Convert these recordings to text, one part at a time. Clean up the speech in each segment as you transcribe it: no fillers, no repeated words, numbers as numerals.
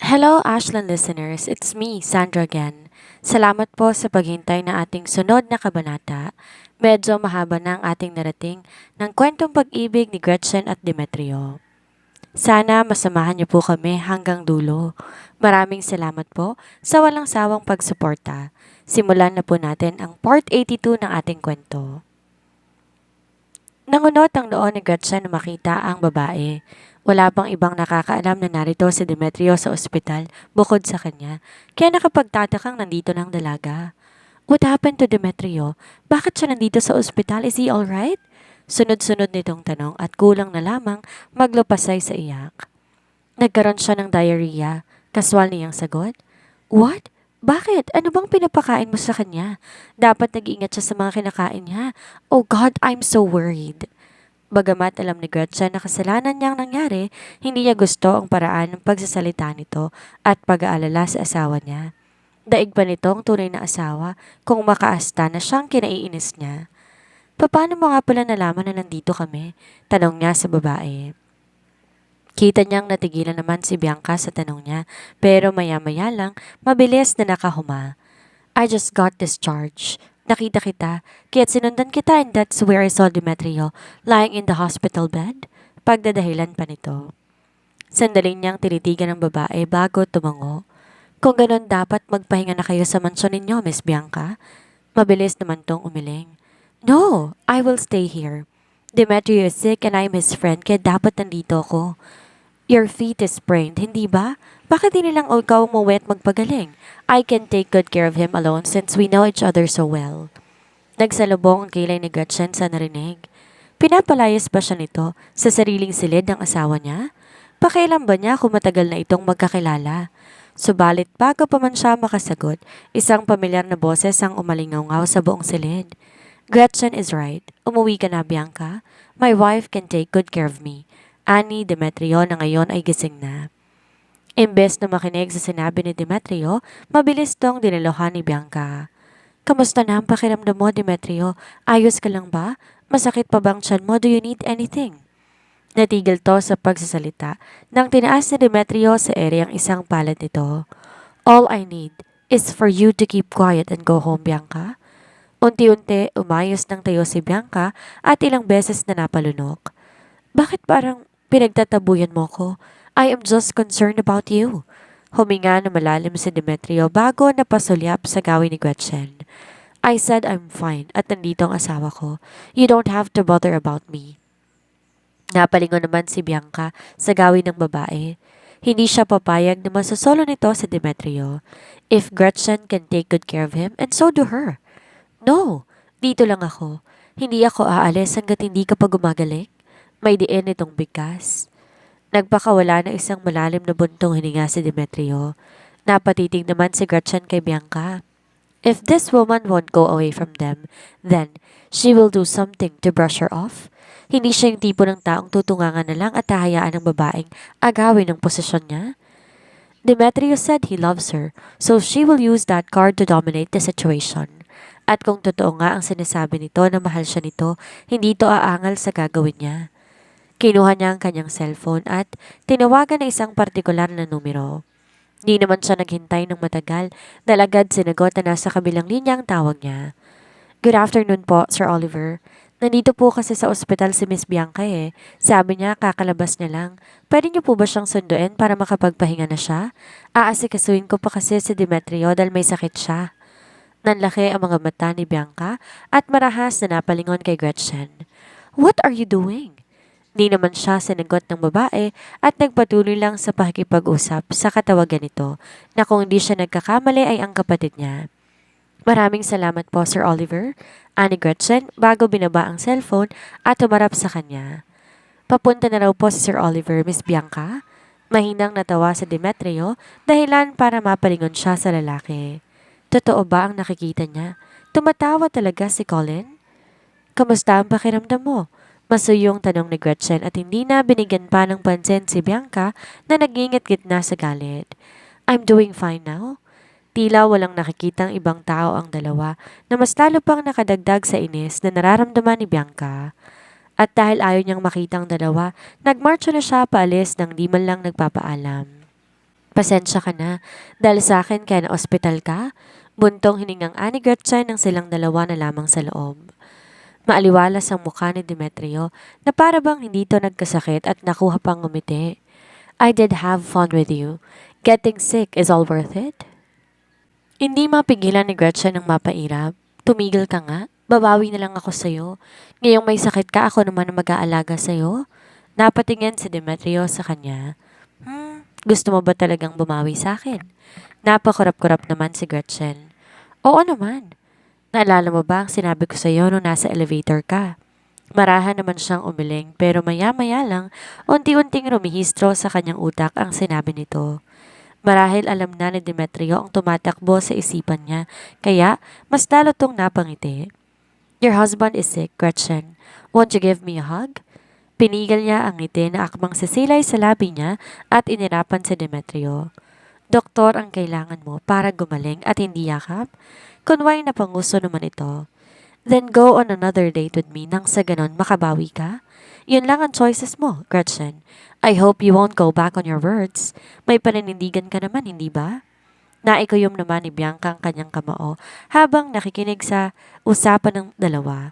Hello, Ashland listeners. It's me, Sandra again. Salamat po sa paghintay na ating sunod na kabanata. Medyo mahaba na ang ating narating ng kwentong pag-ibig ni Gretchen at Demetrio. Sana masamahan niyo po kami hanggang dulo. Maraming salamat po sa walang sawang pagsuporta. Simulan na po natin ang part 82 ng ating kwento. Nangunot ang noo ni Gretchen na makita ang babae. Wala pang ibang nakakaalam na narito si Demetrio sa ospital bukod sa kanya, kaya nakapagtatakang nandito ng dalaga. What happened to Demetrio? Bakit siya nandito sa ospital? Is he alright? Sunod-sunod nitong tanong at kulang na lamang maglupasay sa iyak. Nagkaroon siya ng diarrhea. Kaswal niyang sagot. What? Bakit? Ano bang pinapakain mo sa kanya? Dapat nag-iingat siya sa mga kinakain niya. Oh God, I'm so worried. Bagamat alam ni Gretchen na kasalanan niyang nangyari, hindi niya gusto ang paraan ng pagsasalita nito at pag-aalala sa asawa niya. Daig pa nito ang tunay na asawa kung makaasta na siyang kinaiinis niya. Paano mo nga pala nalaman na nandito kami? Tanong niya sa babae. Kita niyang natigilan naman si Bianca sa tanong niya, pero maya-maya lang, mabilis na nakahuma. I just got discharged. Nakita kita, kaya't sinundan kita and that's where I saw Demetrio lying in the hospital bed. Pagdadahilan pa nito. Sandali niyang tinitigan ng babae bago tumango. Kung ganon dapat magpahinga na kayo sa mansyon ninyo, Miss Bianca. Mabilis naman tong umiling. No, I will stay here. Demetrio is sick and I'm his friend kaya dapat nandito ako. Your feet is sprained, hindi ba? Bakit di nilang ikaw umuwi at magpagaling? I can take good care of him alone since we know each other so well. Nagsalubong ang kilay ni Gretchen sa narinig. Pinapalayas ba siya nito sa sariling silid ng asawa niya? Pakailan ba niya kung matagal na itong magkakilala? Subalit bago pa man siya makasagot, isang pamilyar na boses ang umalingaw sa buong silid. Gretchen is right. Umuwi ka na, Bianca. My wife can take good care of me. Ani Demetrio na ngayon ay gising na. Imbes na makinig sa sinabi ni Demetrio, mabilis tong dinilohan ni Bianca. Kamusta na ang pakiramdam mo, Demetrio? Ayos ka lang ba? Masakit pa bang tiyan mo? Do you need anything? Natigil to sa pagsasalita nang tinaas ni Demetrio sa ere ang isang palad nito. All I need is for you to keep quiet and go home, Bianca. Unti-unti umayos ng tayo si Bianca at ilang beses na napalunok. Bakit parang pinagtatabuyan mo ko? I am just concerned about you. Huminga na malalim si Demetrio bago napasulyap sa gawin ni Gretchen. I said I'm fine at nandito ang asawa ko. You don't have to bother about me. Napalingon naman si Bianca sa gawin ng babae. Hindi siya papayag na masasolo nito si Demetrio. If Gretchen can take good care of him, and so do her. No, dito lang ako. Hindi ako aalis hanggat hindi ka pa gumagaling. May diin itong bigkas. Nagpakawala na isang malalim na buntong hininga si Demetrio. Napatitig naman si Gretchen kay Bianca. If this woman won't go away from them, then she will do something to brush her off. Hindi siya yung tipo ng taong tutungangan na lang at hahayaan ng babaeng agawin ng posisyon niya. Demetrio said he loves her, so she will use that card to dominate the situation. At kung totoo nga ang sinasabi nito na mahal siya nito, hindi ito aangal sa gagawin niya. Kinuha niya ang kanyang cellphone at tinawagan na isang partikular na numero. Di naman siya naghintay ng matagal dahil agad sinagot na nasa kabilang linya ang tawag niya. Good afternoon po, Sir Oliver. Nandito po kasi sa ospital si Miss Bianca eh. Sabi niya kakalabas niya lang. Pwede niyo po ba siyang sunduin para makapagpahinga na siya? Aasikasuin ko pa kasi si Demetrio dahil may sakit siya. Nanlaki ang mga mata ni Bianca at marahas na napalingon kay Gretchen. What are you doing? Di naman siya sinagot ng babae at nagpatuloy lang sa pakikipag-usap sa katawagan nito na kung hindi siya nagkakamali ay ang kapatid niya. Maraming salamat po, Sir Oliver, ani Gretchen bago binaba ang cellphone at tumarap sa kanya. Papunta na raw po si Sir Oliver, Miss Bianca. Mahinang natawa sa Demetrio dahilan para mapalingon siya sa lalaki. Totoo ba ang nakikita niya? Tumatawa talaga si Colin? Kamusta ang pakiramdam mo? Masuyong tanong ni Gretchen at hindi na binigyan pa ng pansin si Bianca na nagingit-git na sa galit. I'm doing fine now. Tila walang nakikitang ibang tao ang dalawa na mas lalo pang nakadagdag sa inis na nararamdaman ni Bianca. At dahil ayaw niyang makitang dalawa, nagmarcho na siya paalis nang di man lang nagpapaalam. Pasensya ka na. Dahil sa akin kaya na ospital ka? Buntong hiningang ani Gretchen ng silang dalawa na lamang sa loob. Maaliwalas ang mukha ni Demetrio na para bang hindi ito nagkasakit at nakuha pang ngumiti. I did have fun with you. Getting sick is all worth it? Hindi mapigilan ni Gretchen ng mapairap. Tumigil ka nga. Babawi na lang ako sa'yo. Ngayong may sakit ka, ako naman ang mag-aalaga sa'yo. Napatingin si Demetrio sa kanya. Gusto mo ba talagang bumawi sa akin? Napakurap-kurap naman si Gretchen. Oo naman. Naalala mo ba ang sinabi ko sa'yo nung nasa elevator ka? Marahan naman siyang umiling pero maya-maya lang unti-unting rumihistro sa kanyang utak ang sinabi nito. Marahil alam na ni Demetrio ang tumatakbo sa isipan niya kaya mas lalo tong napangiti. Your husband is sick, Gretchen. Won't you give me a hug? Pinigil niya ang ngiti na akmang sisilay sa labi niya at inirapan si Demetrio. Doktor ang kailangan mo para gumaling at hindi yakap? Kunway na panguso naman ito. Then go on another date with me nang sa ganon makabawi ka? Yun lang ang choices mo, Gretchen. I hope you won't go back on your words. May paninindigan ka naman, hindi ba? Naikuyom naman ni Bianca ang kanyang kamao habang nakikinig sa usapan ng dalawa.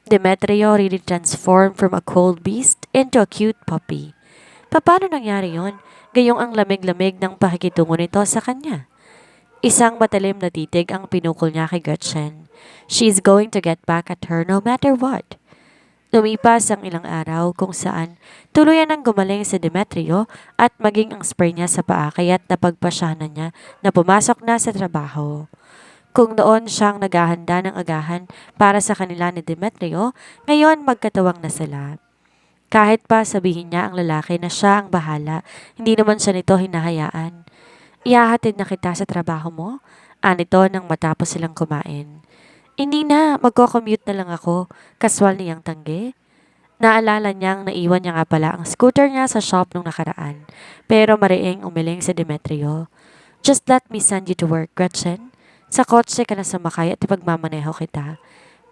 Demetrio really transformed from a cold beast into a cute puppy. Paano nangyari yon? Gayong ang lamig-lamig ng pakikitungo nito sa kanya. Isang matalim na titig ang pinukol niya kay Gretchen. She's going to get back at her no matter what. Lumipas ang ilang araw kung saan tuluyan ang gumaling si Demetrio at maging ang spray niya sa paa kaya't napagpasyanan niya na pumasok na sa trabaho. Kung noon siyang naghahanda ng agahan para sa kanila ni Demetrio, ngayon magkatawang na sila. Kahit pa sabihin niya ang lalaki na siya ang bahala, hindi naman siya nito hinahayaan. Ihahatid na kita sa trabaho mo? Anito nang matapos silang kumain. Hindi na, magko-commute na lang ako. Kaswal niyang tanggi. Naalala niyang naiwan niya nga pala ang scooter niya sa shop nung nakaraan. Pero mariing umiling si Demetrio. Just let me send you to work, Gretchen. Sa kotse ka na sumakay at ipagmamaneho kita.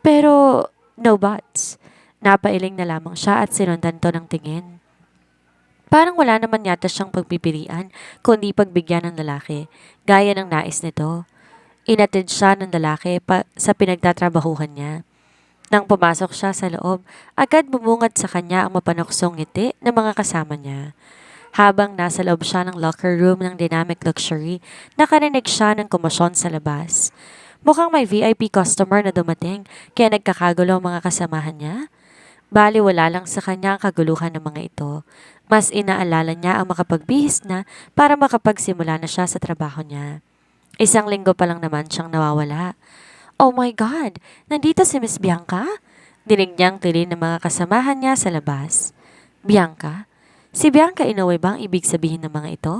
Pero, no buts. Napailing na lamang siya at sinundan to ng tingin. Parang wala naman yata siyang pagpipilian kundi pagbigyan ng lalaki, gaya ng nais nito. Inatid siya ng lalaki sa pinagtatrabahuhan niya. Nang pumasok siya sa loob, agad bumungad sa kanya ang mapanuksong ngiti ng mga kasama niya. Habang nasa loob siya ng locker room ng Dynamic Luxury, nakarinig siya ng komosyon sa labas. Mukhang may VIP customer na dumating kaya nagkakagulo ang mga kasamahan niya. Bali wala lang sa kanya ang kaguluhan ng mga ito. Mas inaalala niya ang makapagbihis na para makapagsimula na siya sa trabaho niya. Isang linggo pa lang naman siyang nawawala. Oh my God! Nandito si Miss Bianca? Dinig niyang tilin ng mga kasamahan niya sa labas. Bianca? Si Bianca Inoue ba ang ibig sabihin ng mga ito?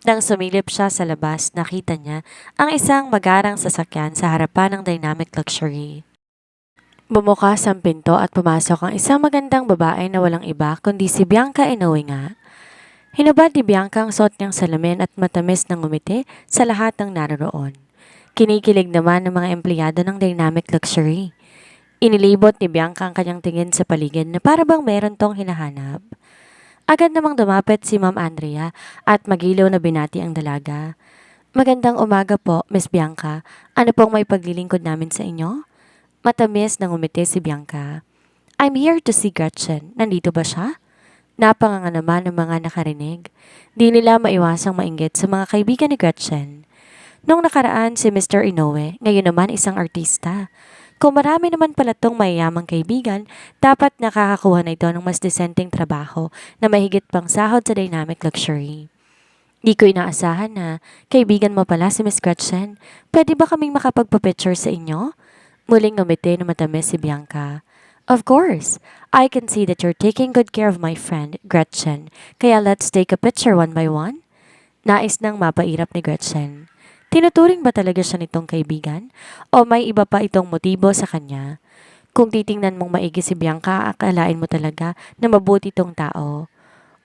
Nang sumilip siya sa labas, nakita niya ang isang magarang sasakyan sa harapan ng Dynamic Luxury. Bumukas ang pinto at pumasok ang isang magandang babae na walang iba kundi si Bianca Inoue nga. Hinubad ni Bianca ang suot niyang salamin at matamis ng ngumiti sa lahat ng naroon. Kinikilig naman ng mga empleyado ng Dynamic Luxury. Inilibot ni Bianca ang kanyang tingin sa paligid na para bang meron tong hinahanap. Agad namang dumapit si Ma'am Andrea at magilaw na binati ang dalaga. Magandang umaga po, Miss Bianca. Ano pong may paglilingkod namin sa inyo? Matamis na ngumiti si Bianca. I'm here to see Gretchen. Nandito ba siya? Napanganga naman ng mga nakarinig. Di nila maiwasang mainggit sa mga kaibigan ni Gretchen. Nung nakaraan si Mr. Inoue, ngayon naman isang artista. Kung marami naman pala tong mayayamang kaibigan, dapat nakakakuha na ito ng mas desenteng trabaho na mahigit pang sahod sa Dynamic Luxury. Di ko inaasahan na kaibigan mo pala si Miss Gretchen. Pwede ba kaming makapagpa-picture sa inyo? Muling ngumiti na matamis si Bianca. Of course. I can see that you're taking good care of my friend, Gretchen. Kaya let's take a picture one by one. Nais nang mapairap ni Gretchen. Tinuturing ba talaga siya nitong kaibigan? O may iba pa itong motibo sa kanya? Kung titingnan mong maigi si Bianca, akalain mo talaga na mabuti itong tao.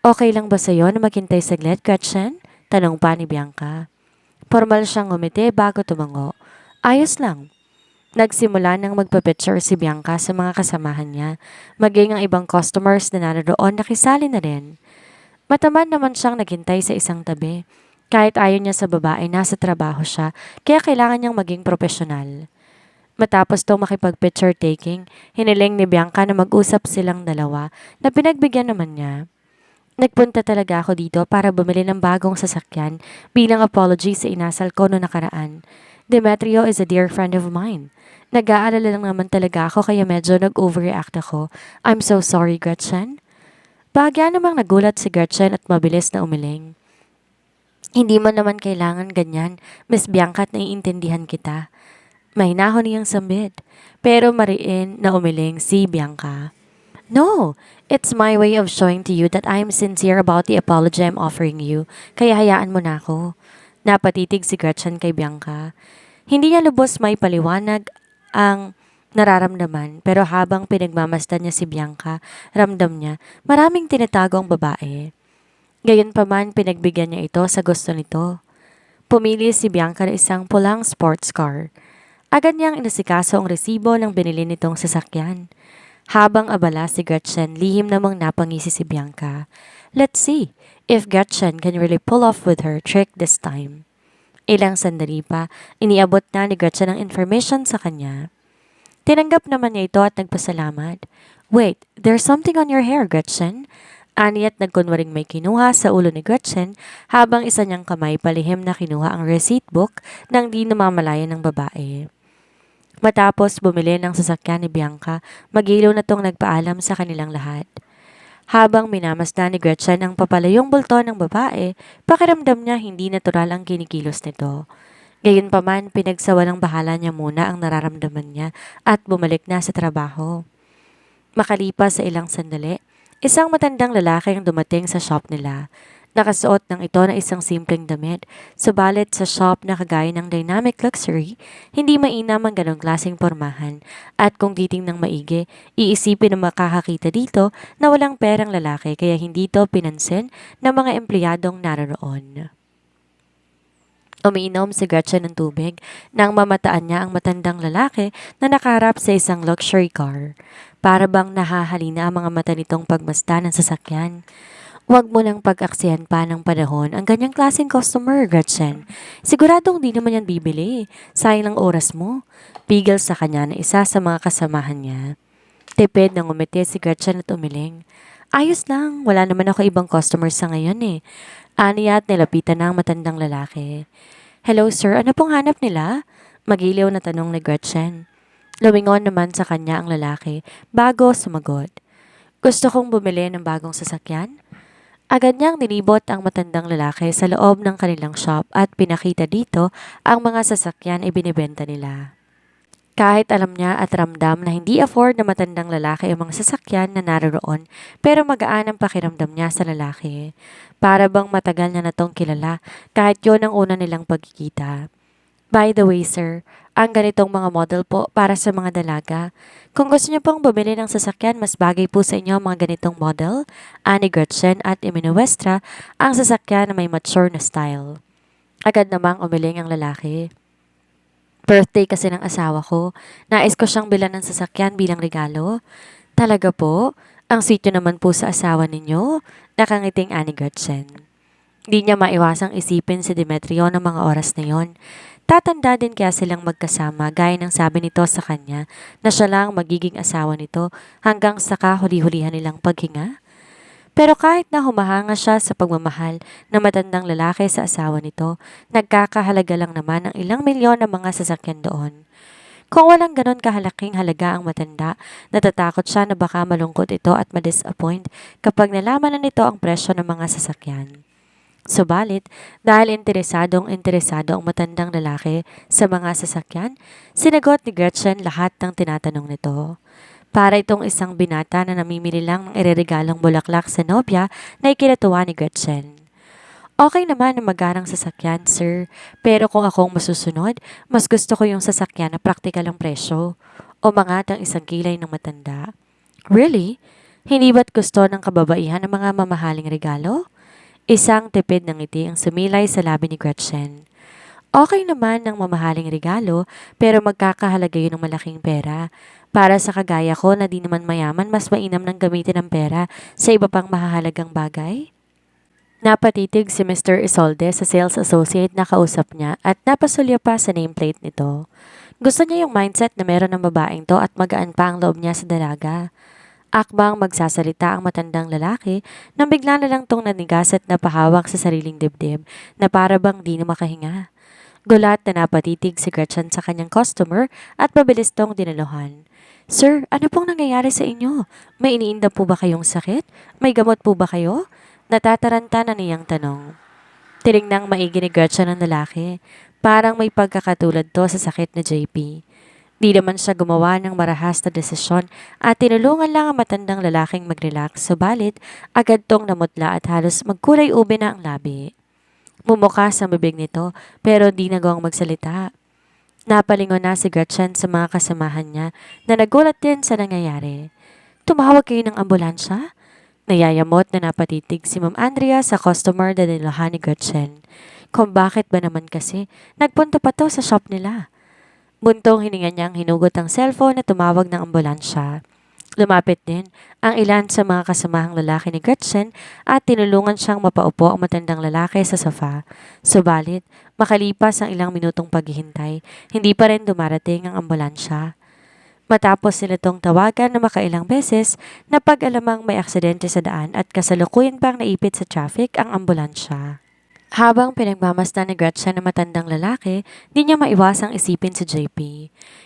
Okay lang ba sa'yo na maghintay saglit, Gretchen? Tanong pa ni Bianca. Formal siyang ngumiti bago tumango. Ayos lang. Nagsimula nang magpa-picture si Bianca sa mga kasamahan niya, maging ang ibang customers na naroon nakisali na rin. Mataman naman siyang naghintay sa isang tabi. Kahit ayaw niya sa babae, nasa trabaho siya, kaya kailangan niyang maging profesional. Matapos tong makipag-picture taking, hiniling ni Bianca na mag-usap silang dalawa na pinagbigyan naman niya. Nagpunta talaga ako dito para bumili ng bagong sasakyan bilang apology sa inasal ko noong nakaraan. Demetrio is a dear friend of mine. Nag-aalala lang naman talaga ako kaya medyo nag-overreact ako. I'm so sorry, Gretchen. Bahagya namang nagulat si Gretchen at mabilis na umiling. Hindi mo naman kailangan ganyan, Miss Bianca, at naiintindihan kita. Mahinahon niyang sambit, pero mariin na umiling si Bianca. No, it's my way of showing to you that I am sincere about the apology I'm offering you, kaya hayaan mo na ako. Napatitig si Gretchen kay Bianca. Hindi niya lubos may paliwanag ang nararamdaman, pero habang pinagmamasdan niya si Bianca, ramdam niya maraming tinatago ang babae. Gayunpaman pinagbigyan niya ito sa gusto nito. Pumili si Bianca ng isang pulang sports car. Agad niyang inasikaso ang resibo ng binili nitong sasakyan. Habang abala si Gretchen, lihim namang napangisi si Bianca. Let's see if Gretchen can really pull off with her trick this time. Ilang sandali pa, iniabot na ni Gretchen ang information sa kanya. Tinanggap naman niya ito at nagpasalamat. Wait, there's something on your hair, Gretchen. Ani at nagkunwaring may kinuha sa ulo ni Gretchen habang isa niyang kamay palihim na kinuha ang receipt book nang di namamalayan ng babae. Matapos bumili ng sasakyan ni Bianca, magilaw na tong nagpaalam sa kanilang lahat. Habang minamasdan ni Gretchen ang papalayong bulto ng babae, pakiramdam niya hindi natural ang kinikilos nito. Gayunpaman, pinagsawalang bahala niya muna ang nararamdaman niya at bumalik na sa trabaho. Makalipas sa ilang sandali, isang matandang lalaki ang dumating sa shop nila. Nakasuot ng ito na isang simpleng damit, subalit sa shop na kagaya ng dynamic luxury, hindi mainam ang ganong klaseng pormahan at kung titingnang maigi, iisipin na makakakita dito na walang perang lalaki kaya hindi ito pinansin ng mga empleyadong naroon. Umiinom si Gretchen ng tubig nang mamataan niya ang matandang lalaki na nakaharap sa isang luxury car. Para bang nahahalina ang mga mata nitong pagmasdan ng sasakyan. Huwag mo nang pag-aksihan pa ng panahon ang ganyang klaseng customer, Gretchen. Siguradong di naman yan bibili. Sayang ang oras mo. Pigil sa kanya na isa sa mga kasamahan niya. Tipid nang umiti si Gretchen at umiling. Ayos lang, wala naman ako ibang customer sa ngayon eh. Aniya at nilapitan na ang matandang lalaki. Hello sir, ano pong hanap nila? Magiliw na tanong ni Gretchen. Lumingon naman sa kanya ang lalaki bago sumagot. Gusto kong bumili ng bagong sasakyan? Agad niyang nilibot ang matandang lalaki sa loob ng kanilang shop at pinakita dito ang mga sasakyan ay binibenta nila. Kahit alam niya at ramdam na hindi afford na matandang lalaki ang mga sasakyan na naroon, pero magaan ang pakiramdam niya sa lalaki. Para bang matagal niya na tong kilala kahit yon ang una nilang pagkikita. By the way sir, ang ganitong mga model po para sa mga dalaga. Kung gusto niyo pong bumili ng sasakyan, mas bagay po sa inyo ang mga ganitong model. Ani Gretchen at iminuwestra ang sasakyan na may mature na style. Agad namang umiling ang lalaki. Birthday kasi ng asawa ko. Nais ko siyang bilan ng sasakyan bilang regalo. Talaga po? Ang sweet niyo naman po sa asawa ninyo. Nakangiting ani Gretchen. Di niya maiwasang isipin si Demetrio ng mga oras na yon. Tatanda din kaya silang magkasama gaya ng sabi nito sa kanya na siya lang magiging asawa nito hanggang sa kahuli-hulihan nilang paghinga? Pero kahit na humahanga siya sa pagmamahal ng matandang lalaki sa asawa nito, nagkakahalaga lang naman ng ilang milyon ng mga sasakyan doon. Kung walang ganon kahalaking halaga ang matanda, natatakot siya na baka malungkot ito at ma-disappoint kapag nalaman na nito ang presyo ng mga sasakyan. Subalit, dahil interesado ang matandang lalaki sa mga sasakyan, sinagot ni Gretchen lahat ng tinatanong nito. Para itong isang binata na namimili lang ng ireregalong bulaklak sa nobya na ikinatuwa ni Gretchen. Okay naman ang magarang sasakyan, sir. Pero kung akong masusunod, mas gusto ko yung sasakyan na praktikal ang presyo. Umangat ang isang kilay ng matanda. Really? Hindi ba't gusto ng kababaihan ng mga mamahaling regalo? Isang tipid ng ngiti ang sumilay sa labi ni Gretchen. Okay naman ng mamahaling regalo pero magkakahalaga yun ng malaking pera. Para sa kagaya ko na di naman mayaman mas mainam ng gamitin ang pera sa iba pang mahahalagang bagay. Napatitig si Mr. Isolde sa sales associate na kausap niya at napasulya pa sa nameplate nito. Gusto niya yung mindset na meron ng babaeng to at magaan pa ang loob niya sa dalaga. Akbang magsasalita ang matandang lalaki nang bigla na lang tong nanigas at napahawak sa sariling dibdib na para bang di na makahinga. Gulat na napatitig si Gretchen sa kanyang customer at mabilis tong dinaluhan. Sir, ano pong nangyayari sa inyo? May iniinda po ba kayong sakit? May gamot po ba kayo? Natataranta na niyang tanong. Tiningnang maigi ni Gretchen ang lalaki. Parang may pagkakatulad to sa sakit ni JP. Di naman siya gumawa ng marahas na desisyon at tinulungan lang ang matandang lalaking mag-relax, subalit agad tong namutla at halos magkulay ube na ang labi. Mumuka sa bibig nito pero di nagawang magsalita. Napalingon na si Gretchen sa mga kasamahan niya na nagulat din sa nangyayari. Tumawag kayo ng ambulansya? Nayayamot na napatitig si Ma'am Andrea sa customer na nilahan ni Gretchen. Kung bakit ba naman kasi, nagpunta pa to sa shop nila. Buntong hininga niyang hinugot ang cellphone na tumawag ng ambulansya. Lumapit din ang ilan sa mga kasamahang lalaki ni Gretchen at tinulungan siyang mapaupo ang matandang lalaki sa sofa. Subalit, makalipas ang ilang minutong paghihintay, hindi pa rin dumarating ang ambulansya. Matapos nila tong tawagan na makailang beses, napag-alamang may aksidente sa daan at kasalukuyan pang naipit sa traffic ang ambulansya. Habang pinagmamasdan ni Gretchen na matandang lalaki, di niya maiwasang isipin si JP.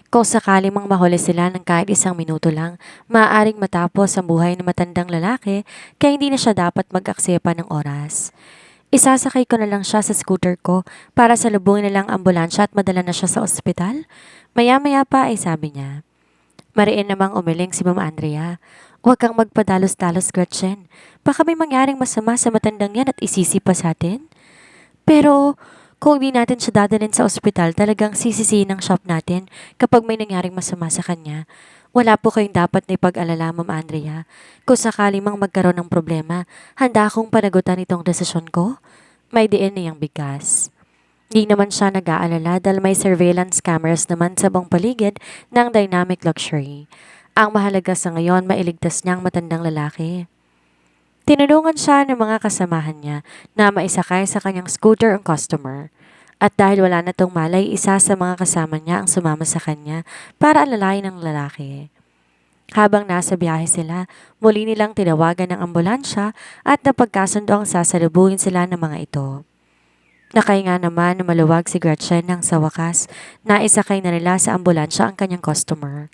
Kung sakali mang mahuli sila ng kahit isang minuto lang, maaaring matapos ang buhay ng matandang lalaki kaya hindi na siya dapat mag-aksaya pa ng oras. Isasakay ko na lang siya sa scooter ko para salubungin na lang ang ambulansya at madala na siya sa ospital. Maya-maya pa ay sabi niya. Mariin namang umiling si Ma'am Andrea. Huwag kang magpadalos-dalos, Gretchen. Baka may mangyaring masama sa matandang yan at isisi pa sa atin. Pero kung di natin siya dadalhin sa ospital, talagang sisisihin ng shop natin kapag may nangyaring masama sa kanya. Wala po kayong dapat na ipag-alala, Ma'am Andrea. Kung sakali mang magkaroon ng problema, handa akong panagutan itong desisyon ko. May diin niyang bigkas. Di naman siya nag-aalala dahil may surveillance cameras naman sa buong paligid ng Dynamic Luxury. Ang mahalaga sa ngayon, mailigtas niyang matandang lalaki. Tinulungan siya ng mga kasamahan niya na maisakay sa kanyang scooter ang customer. At dahil wala na tong malay, isa sa mga kasama niya ang sumama sa kanya para alalayan ng lalaki. Habang nasa biyahe sila, muli nilang tinawagan ng ambulansya at napagkasundo ang sasalubungin sila ng mga ito. Nakahinga naman na maluwag si Gretchen nang sa wakas, naisakay na nila sa ambulansya ang kanyang customer.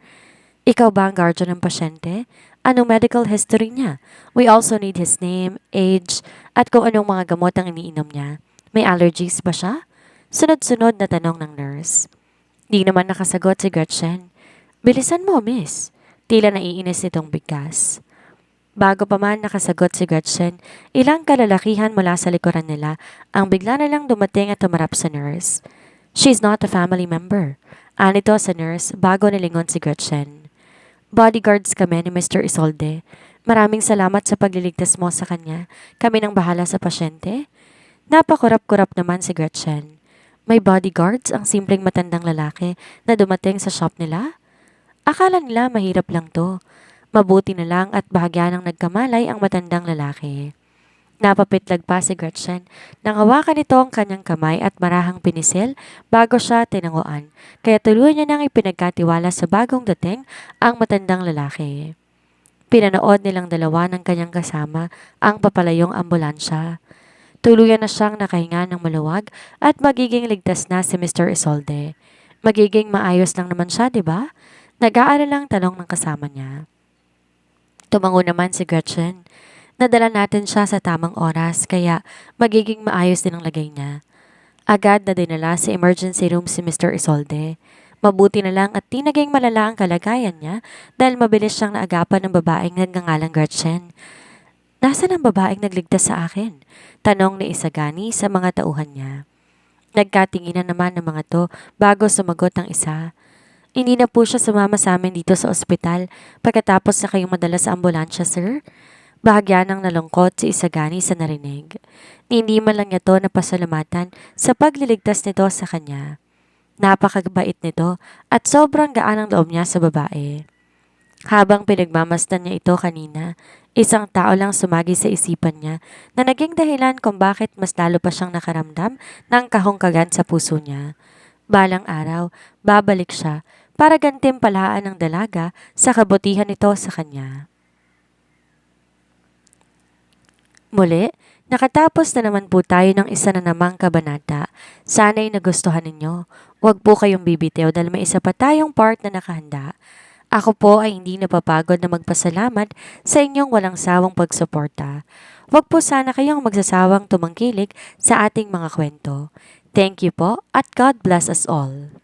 Ikaw ba ang guardian ng pasyente? Anong medical history niya? We also need his name, age, at kung anong mga gamot ang iniinom niya. May allergies ba siya? Sunod-sunod na tanong ng nurse. Di naman nakasagot si Gretchen. Bilisan mo, miss. Tila naiinis nitong bigkas. Bago pa man nakasagot si Gretchen, ilang kalalakihan mula sa likuran nila ang bigla na lang dumating at tumarap sa nurse. She's not a family member. Anito sa nurse bago nilingon si Gretchen. Bodyguards kami ni Mr. Isolde. Maraming salamat sa pagliligtas mo sa kanya. Kami nang bahala sa pasyente. Napakurap-kurap naman si Gretchen. May bodyguards ang simpleng matandang lalaki na dumating sa shop nila? Akala nila mahirap lang to. Mabuti na lang at bahagya ng nagkamalay ang matandang lalaki. Napapitlag pa si Gretchen nang hawakan nito ang kanyang kamay at marahang pinisil bago siya tinanguan, kaya tuluyan niya nang ipinagkatiwala sa bagong dating ang matandang lalaki. Pinanood nilang dalawa ng kanyang kasama ang papalayong ambulansya. Tuluyan na siyang nakahinga ng maluwag at magiging ligtas na si Mr. Isolde. Magiging maayos lang naman siya, di ba? Nag-aalalang tanong ng kasama niya. Tumango naman si Gretchen. Nadala natin siya sa tamang oras kaya magiging maayos din ang lagay niya. Agad na dinala sa emergency room si Mr. Isolde. Mabuti na lang at di naging malala ang kalagayan niya dahil mabilis siyang naagapan ng babaeng nagngangalang Gretchen. Nasaan ang babaeng nagligtas sa akin? Tanong ni Isagani sa mga tauhan niya. Nagkatinginan naman ng mga to bago sumagot ang isa. Hindi na po siya sumama sa amin dito sa ospital pagkatapos na kayong madala sa ambulansya, sir. Bahagya ng nalungkot si Isagani sa narinig. Hindi man lang niya to napasalamatan sa pagliligtas nito sa kanya. Napakabait nito at sobrang gaan ang loob niya sa babae. Habang pinagmamasdan niya ito kanina, isang tao lang sumagi sa isipan niya na naging dahilan kung bakit mas lalo pa siyang nakaramdam ng kahungkagan sa puso niya. Balang araw, babalik siya para gantimpalaan ng dalaga sa kabutihan nito sa kanya. Muli, nakatapos na naman po tayo ng isa na namang kabanata. Sana'y nagustuhan ninyo. Huwag po kayong bibitiw dahil may isa pa tayong part na nakahanda. Ako po ay hindi napapagod na magpasalamat sa inyong walang sawang pagsuporta. Huwag po sana kayong magsasawang tumangkilik sa ating mga kwento. Thank you po at God bless us all.